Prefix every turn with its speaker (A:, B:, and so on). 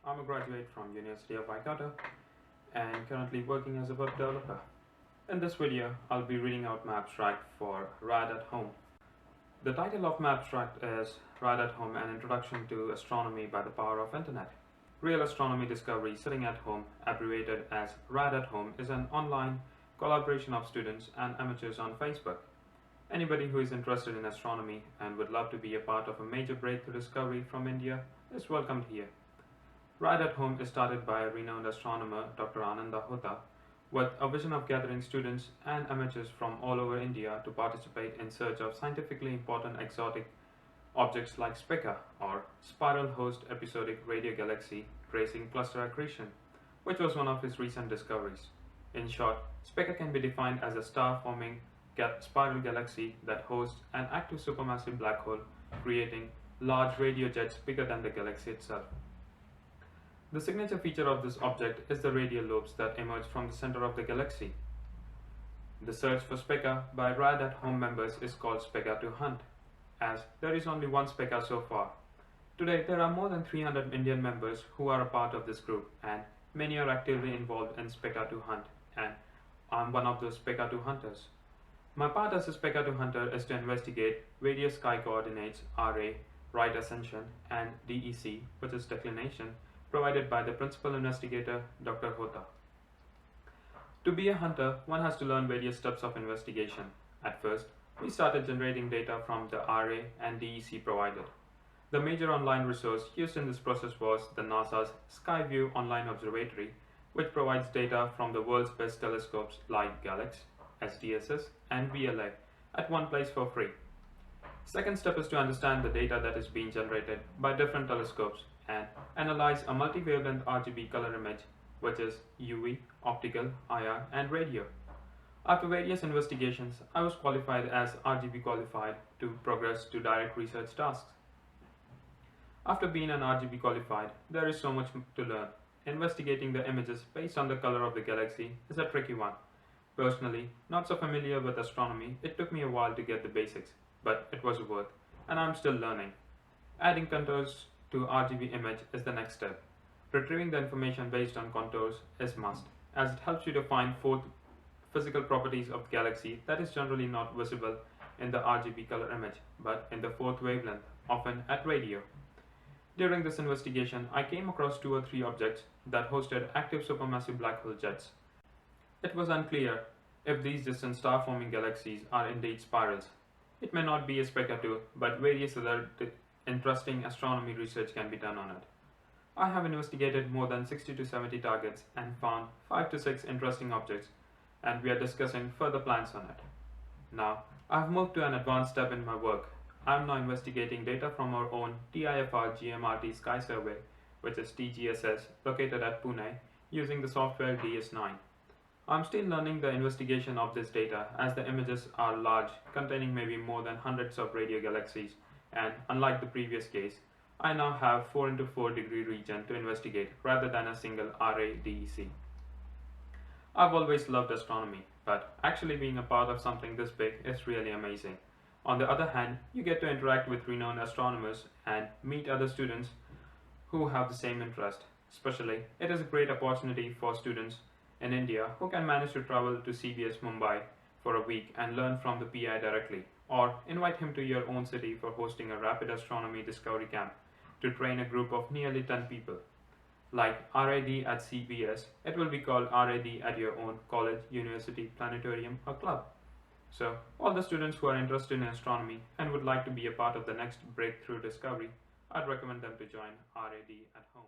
A: I'm a graduate from University of Waikato and currently working as a web developer. In this video, I'll be reading out my abstract for RAD at Home. The title of my abstract is RAD at Home, an introduction to astronomy by the power of internet. Real astronomy discovery sitting at home, abbreviated as RAD at Home, is an online collaboration of students and amateurs on Facebook. Anybody who is interested in astronomy and would love to be a part of a major breakthrough discovery from India is welcomed here. RAD at Home is started by a renowned astronomer, Dr. Ananda Hota, with a vision of gathering students and amateurs from all over India to participate in search of scientifically important exotic objects like Spica, or spiral host episodic radio galaxy tracing cluster accretion, which was one of his recent discoveries. In short, Spica can be defined as a star-forming spiral galaxy that hosts an active supermassive black hole, creating large radio jets bigger than the galaxy itself. The signature feature of this object is the radial lobes that emerge from the center of the galaxy. The search for Spica by RAD at Home members is called Spica to Hunt, as there is only one Spica so far. Today, there are more than 300 Indian members who are a part of this group, and many are actively involved in Spica to Hunt, and I'm one of those Spica to Hunters. My part as a Spica to Hunter is to investigate various sky coordinates RA, right ascension, and DEC, which is declination, provided by the principal investigator, Dr. Hota. To be a hunter, one has to learn various steps of investigation. At first, we started generating data from the RA and DEC provided. The major online resource used in this process was the NASA's Skyview Online Observatory, which provides data from the world's best telescopes like GALEX, SDSS, and VLA at one place for free. Second step is to understand the data that is being generated by different telescopes and analyze a multi-wavelength RGB color image, which is UV, optical, IR, and radio. After various investigations, I was qualified as RGB qualified to progress to direct research tasks. After being an RGB qualified, there is so much to learn. Investigating the images based on the color of the galaxy is a tricky one. Personally, not so familiar with astronomy, it took me a while to get the basics, but it was worth, and I'm still learning. Adding contours to RGB image is the next step. Retrieving the information based on contours is must, as it helps you to find physical properties of the galaxy that is generally not visible in the RGB color image, but in the fourth wavelength, often at radio. During this investigation, I came across 2 or 3 objects that hosted active supermassive black hole jets. It was unclear if these distant star-forming galaxies are indeed spirals. It may not be a Spica 2, but various other interesting astronomy research can be done on it. I have investigated more than 60 to 70 targets and found 5 to 6 interesting objects, and we are discussing further plans on it. Now, I have moved to an advanced step in my work. I am now investigating data from our own TIFR GMRT Sky Survey, which is TGSS, located at Pune, using the software DS9. I'm still learning the investigation of this data, as the images are large, containing maybe more than hundreds of radio galaxies, and unlike the previous case, I now have 4 into 4 degree region to investigate rather than a single RA-DEC. I've always loved astronomy, but actually being a part of something this big is really amazing. On the other hand, you get to interact with renowned astronomers and meet other students who have the same interest. Especially, it is a great opportunity for students in India who can manage to travel to CBS Mumbai for a week and learn from the PI directly, or invite him to your own city for hosting a rapid astronomy discovery camp to train a group of nearly 10 people. Like RAD at CBS, it will be called RAD at your own college, university, planetarium, or club. So, all the students who are interested in astronomy and would like to be a part of the next breakthrough discovery, I'd recommend them to join RAD at Home.